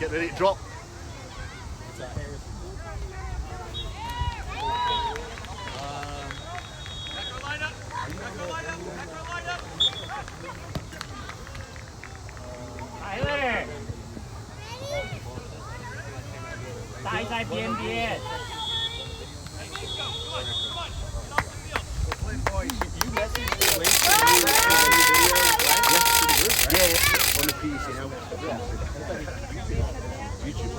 Get ready to drop. Tyler， 待在边边。 On the piece, you know. YouTube.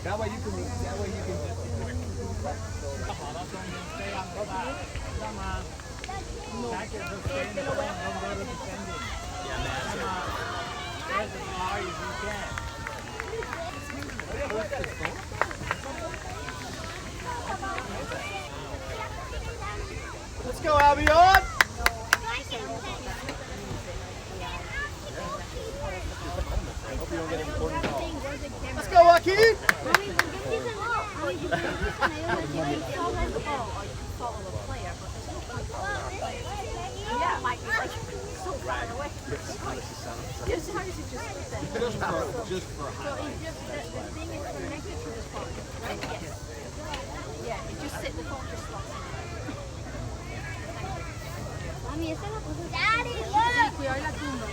That way you can. Let's go, Albion! Let's go, Joaquin! Just for Yeah, you just sit in the phone just slots Mami, esa la puso. Daddy, look! Cuidado la tumba.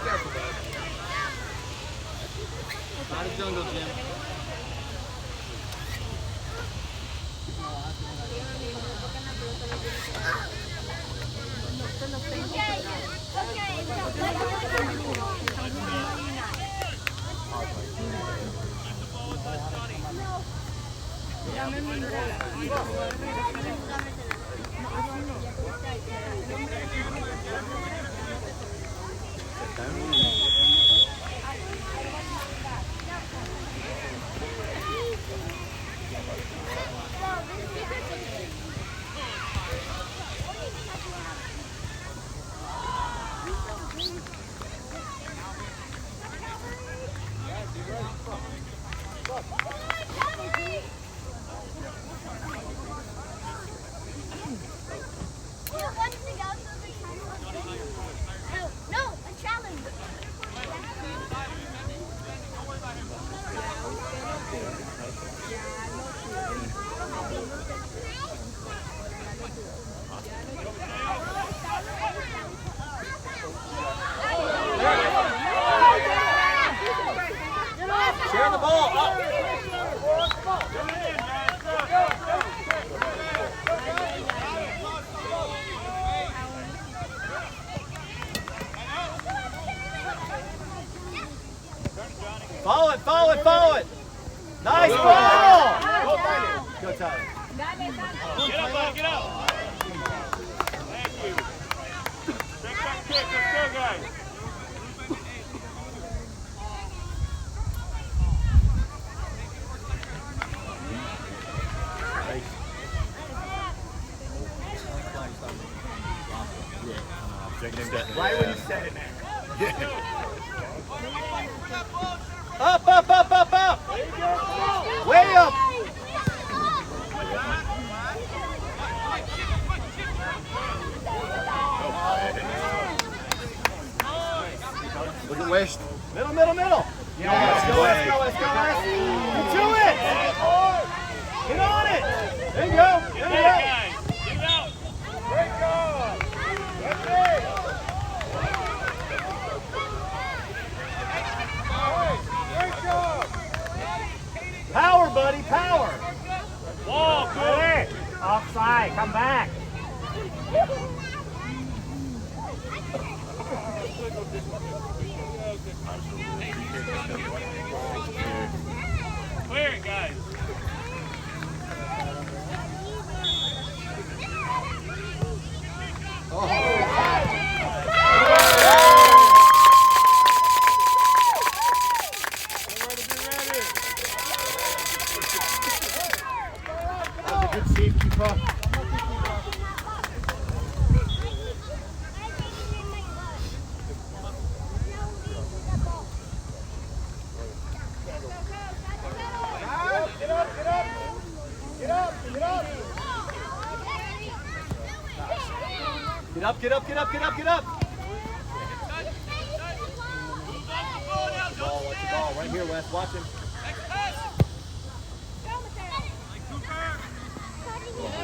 Careful, bud. Not a jungle gym. Share the ball. Up. Follow it. Nice ball. Go, Tyler. Get up, bud, get up. Thank you. Take that kick, let's go, guys. Right when you said it, man. Up. Way up. Look at West. Middle. Yeah, let's go. Get to it. Get on it. There you go. Get there, guys. Get it out. Power, buddy, power. Wall, good. Offside, come back. Clear it, guys. Good save, keeper. Get up. Right here, Wes. Watch him.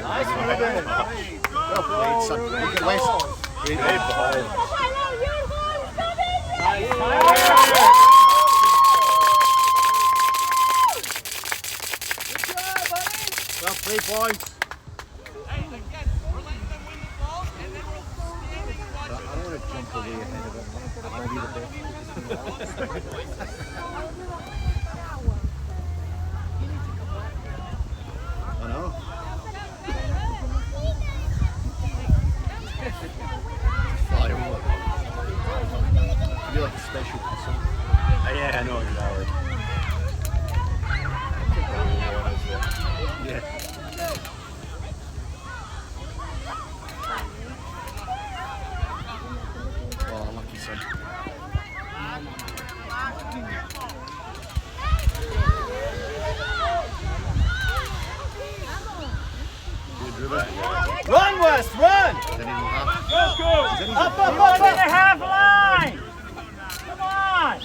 Nice, Ruben. Well played, son. Look at West. Great ball. Well played, boys. Hey, again, we're letting them win the ball, and then we're standing and watching. I don't want to jump away ahead of it. I'll be the I know. Fly over. You're like a special person. Yeah, I know what you're doing. Yeah. Oh, lucky son. Good, Ruben. Run, Wes, run! Didn't even have. Go, go! Didn't Up, even up, Go up, to the up! half line! Come on!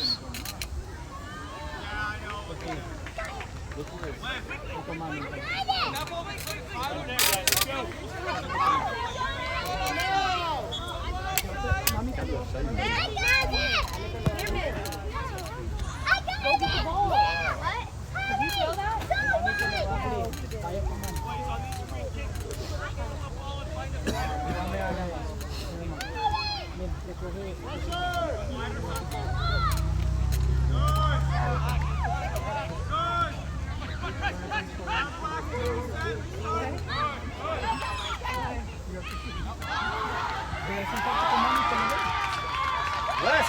Wes,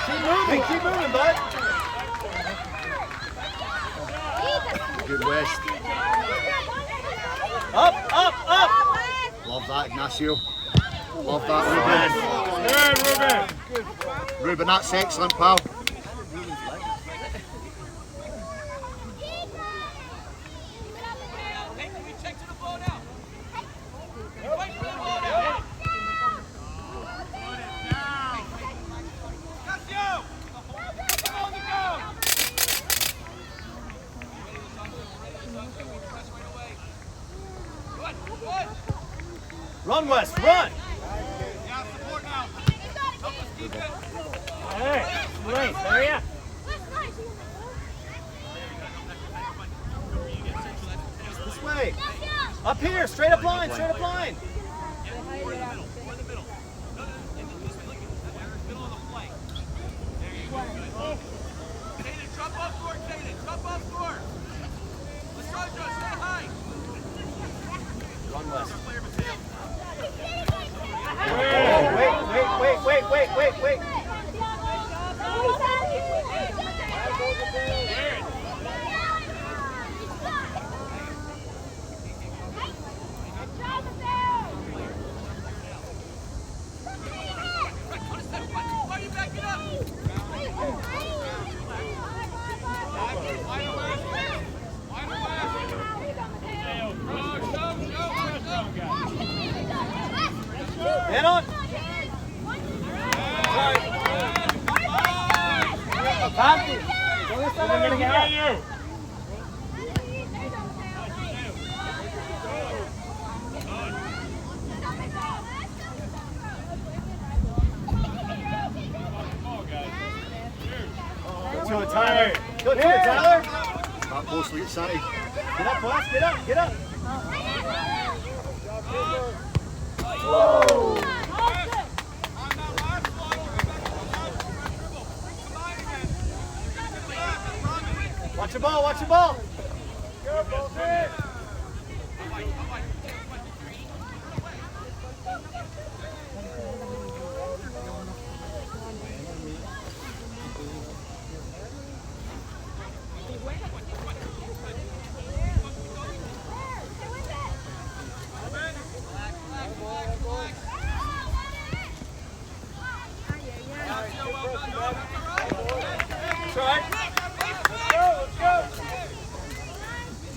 keep moving, bud. Good West. Up, up, up! Love that, Ignacio. Love that, Ruben. Ruben, that's excellent, pal. Hey, can we check to the ball now? Wait for the ball now. Ignacio! Come on, the go! Good, good. Run, Wes, run! Yeah, support now. Help us keep it. Hey, wait, hurry up. This way. Up here, straight up line, straight up line. Kaden, drop off score, Kaden. Drop off score. Lissandro, stay high. Run, Wes. Wait. Why are you backing up? Head on. Avanti. ¿Dónde está la verga? Go to it, Tyler. Go to it, Tyler. That post, look at Santi. Get up, Wes. Get up. Get up. Watch your ball. Watch your ball.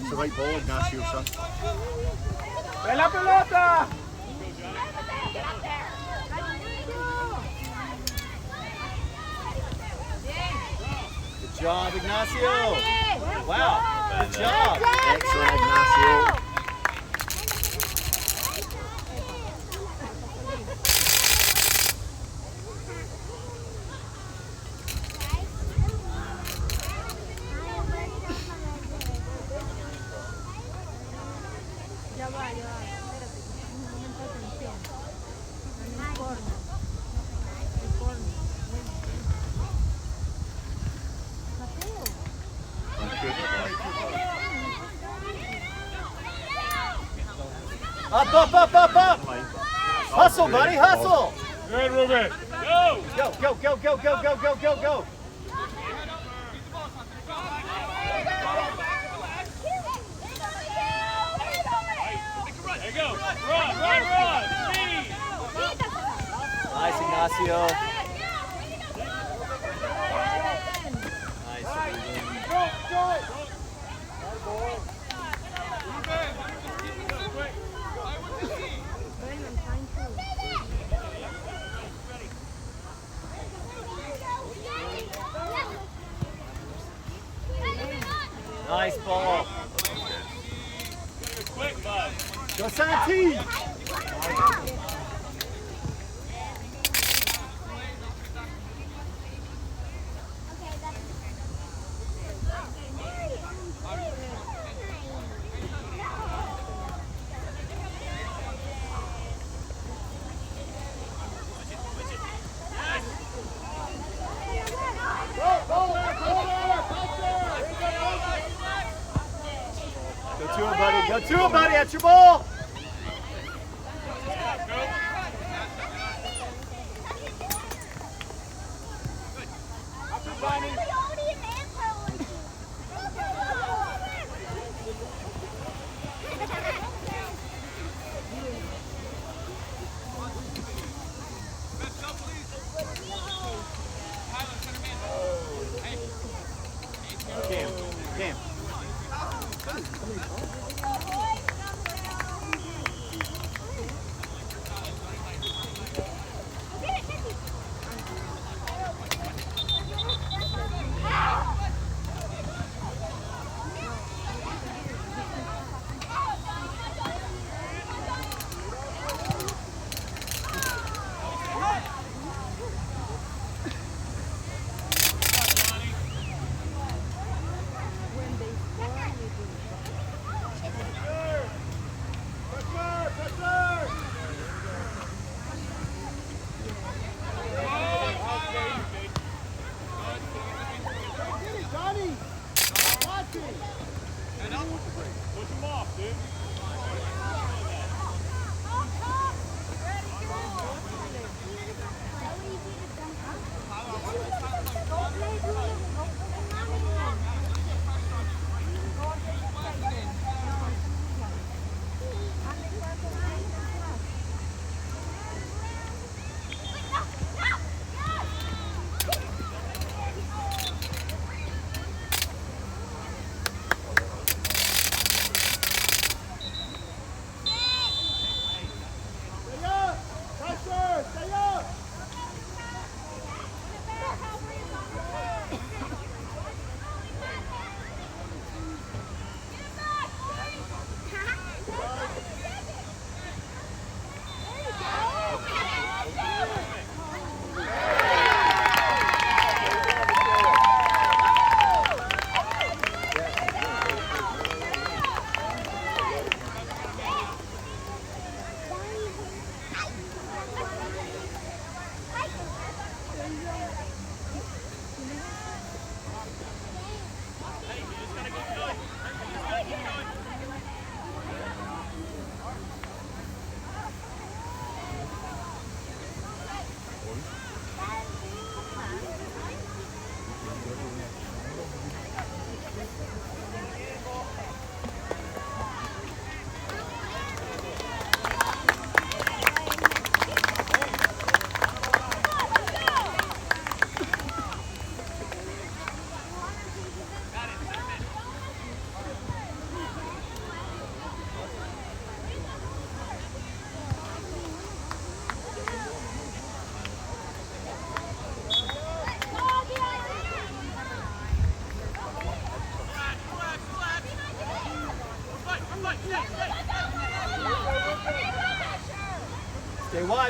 It's the right ball, Ignacio, son. ¡Ve la pelota! Good job, Ignacio. Wow, good job. Excellent, Ignacio. Ya va, espérate. Un momento de atención. Uniforme. Uniforme. Up, up, up, up, up. Hustle, buddy, hustle. Good, Ruben. Go. Go, go, go, go, go, go, go, go, go. There you go. Run. Speed. Nice, Ignacio. Nice, Ruben. Nice ball. Quick, bud. Go, Santi. Go to it, buddy. Go to it, buddy. At your ball. Cam.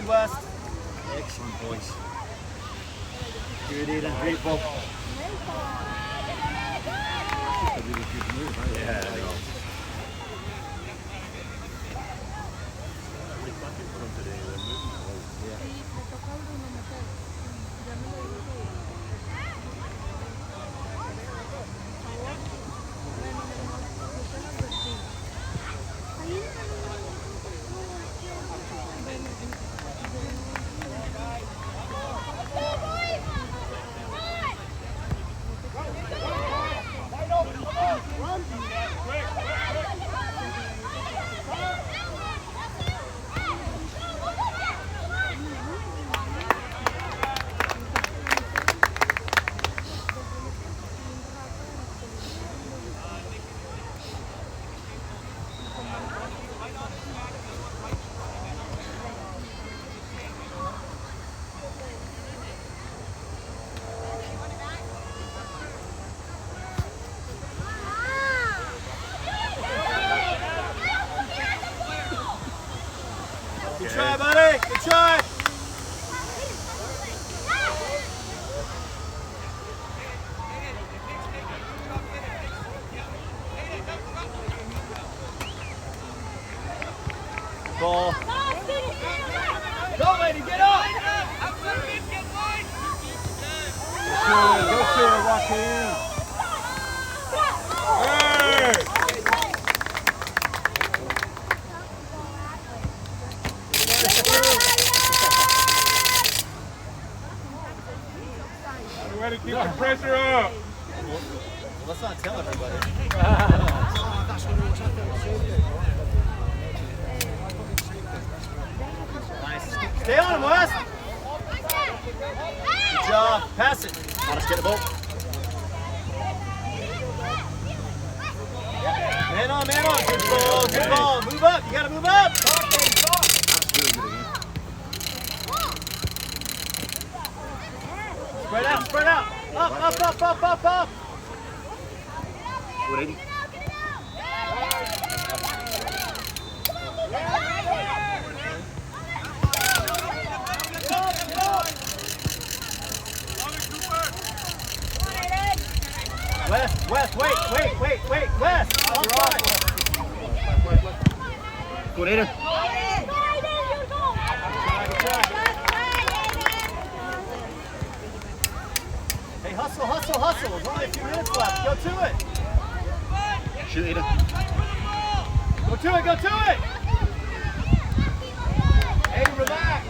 behind, West. Excellent, boys. Good, Aidan. Great ball. That's a really good move, right? Yeah, I know. Good try, buddy. Good try. Ball. Go, lady, get up. Go to her, walk in. Hey! Way to keep the pressure up. Let's not tell everybody. Nice. Stay on him, Wes. Good job. Pass it. Let's get the ball. Man on, man on. Good ball, good ball. Move up. You got to move up. That's really good again. Spread out, spread out. Up, up, up, up, up, up. Go, Aidan. Wes, Wes, wait, Wes. Offside. Go, Aidan. Hey, hustle, hustle, hustle. There's only a few minutes left. Go to it. Shoot, Aidan. Go to it, go to it. Hey, relax.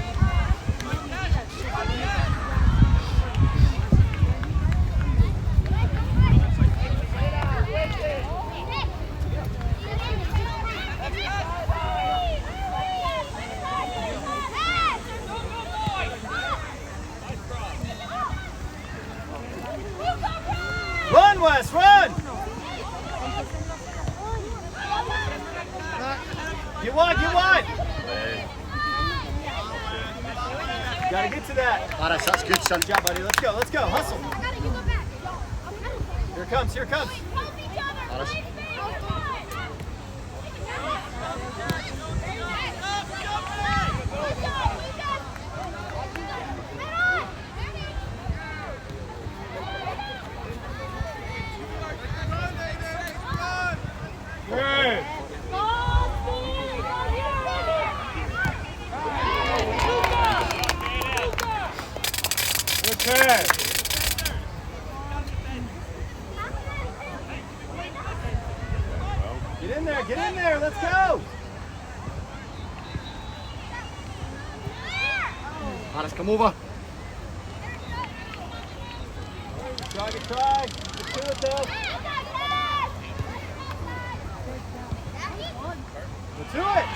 Run, Wes, run! Get wide, get wide! Gotta get to that. Paris, that's good, son. Good job, buddy. Let's go, hustle. Here it comes, here it comes. Paris. Hey! Good pass. Get in there, let's go! Paris, come over. Try to try. Get to it though. Go to it.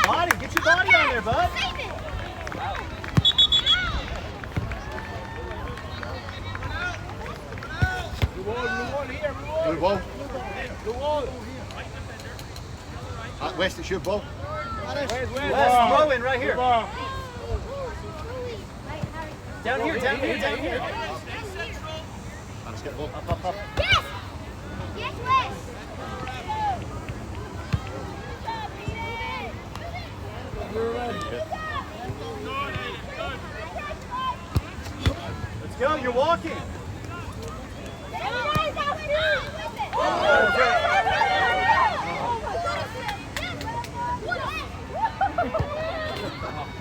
Body, get your body on there, bud. Good ball. West, it's your ball. Wes, throw in right here. Ball. Down here, down here, down here. Paris, get the ball. Up, up. Yes! Yes, Wes! Let's go, you're walking.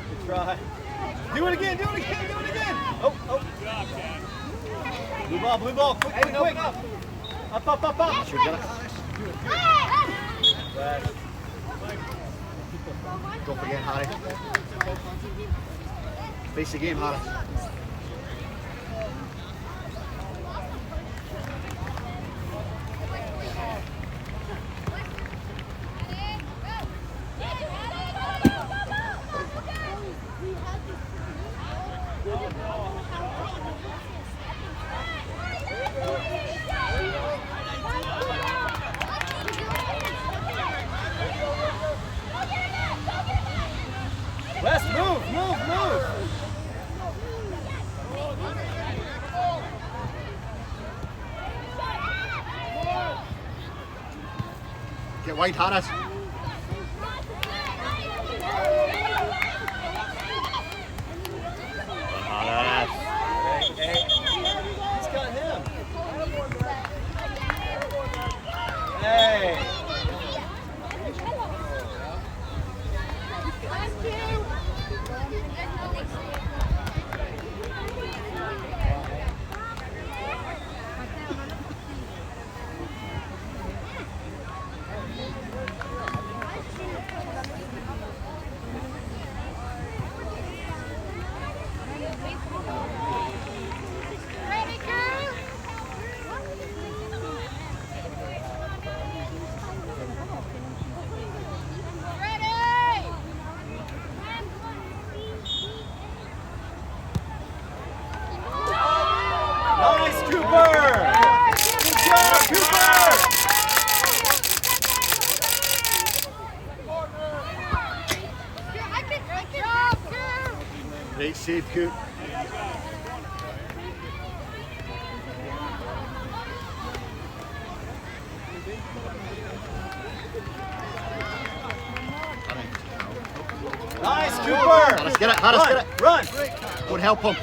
Good try. Do it again, do it again, do it again. Oh, oh. Blue ball, quick, quick, quick. Up, up, up, up. Should get it. West. Go up again, Harry. Face the game, Harry. West, move, move, move. Get wide, Harris. Hey, he's got him. Hey. Nice, Cooper! Good job, Cooper! Great save, Coop. Nice, Cooper! Harris, get it, Harris, get it. Run! Go and help him.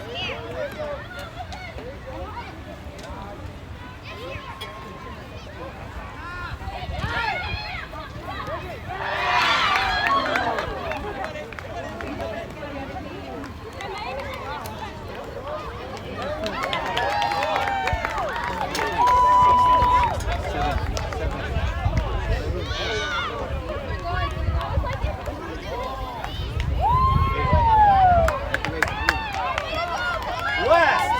West!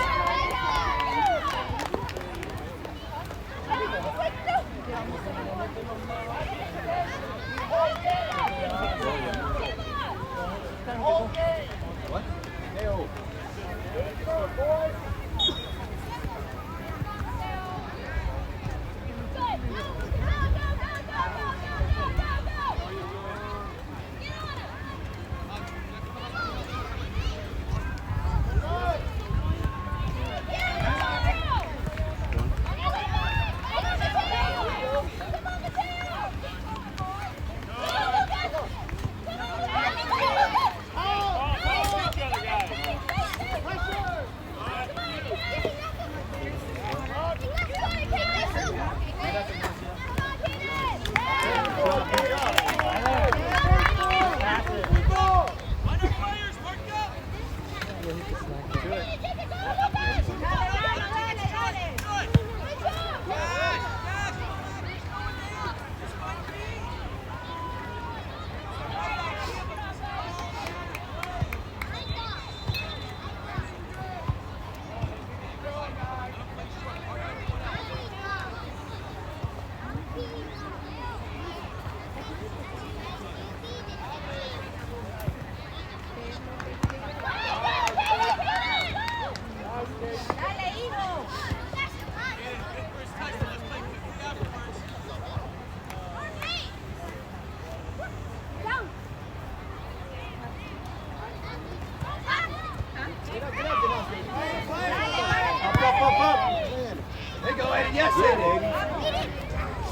There you go, Eddie. Yes, Eddie.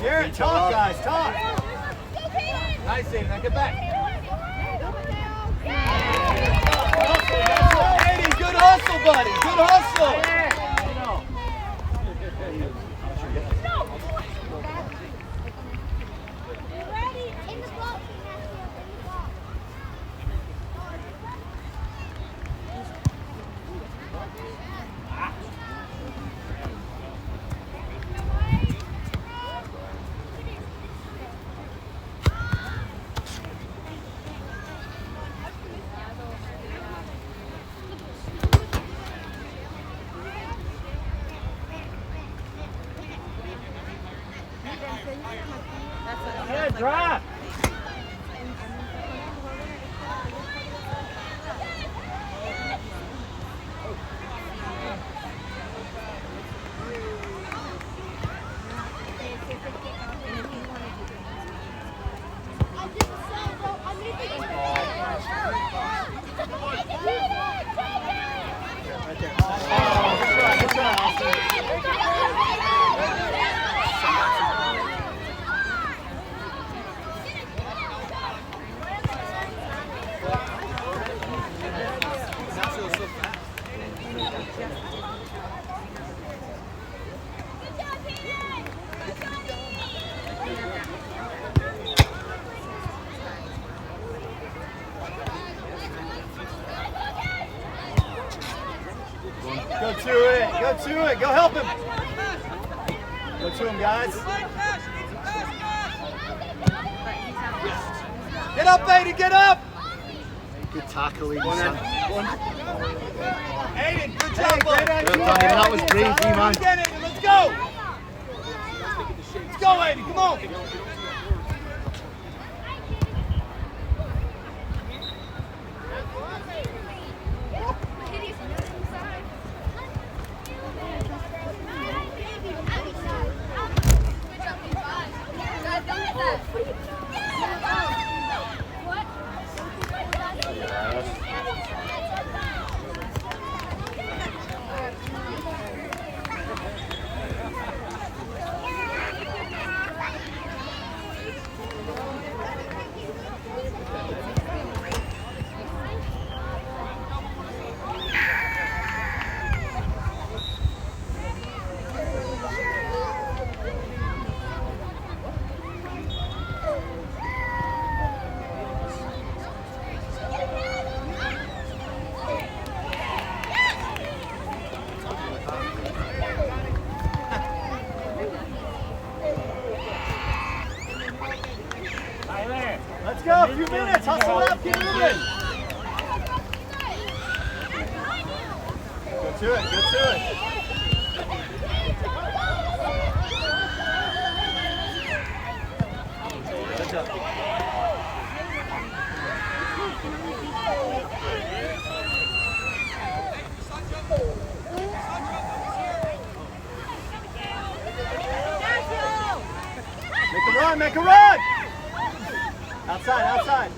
Sharon, talk, guys, talk. Nice, Eddie. Now get back. hustle, buddy. Good hustle. Ready? In the box. Good drop. Go to it. Go to it. Go help him. Go to him, guys. Get up, Aiden. Get up. Good tackle, Aiden, son. Aiden, good job, bud. Well done, Aiden. That was crazy, man. Get it. Let's go. Let's go, Aiden. Come on. Let's go. A few minutes. Hustle up. Keep moving. Go to it. Go to it. Good job. Make a run. Make a run. Outside, outside.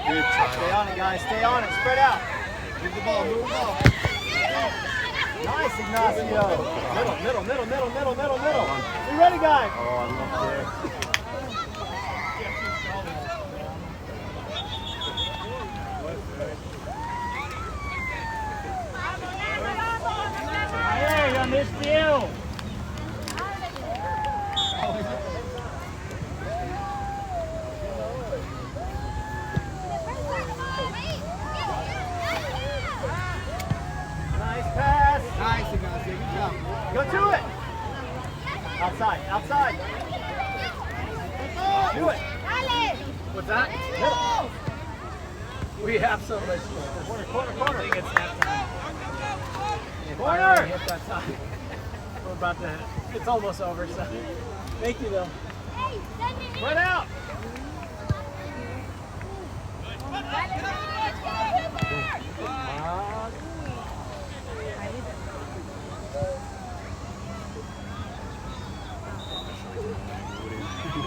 Good tackle. Stay on it, guys. Stay on it. Spread out. Move the ball. Move the ball. Nice, Ignacio. Middle. You ready, guys? Oh, I love it. Hey, you missed you. Nice pass. Nice, Ignacio. Good job. Go to it. Outside, outside. Do it. What's that? Middle. We have so much. Corner. I think it's halftime. Corner. Hit that time. We're about to. It's almost over. So, thank you though. Spread out.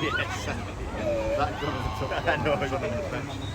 Yes. That gun on the top. I know, it's on the bench.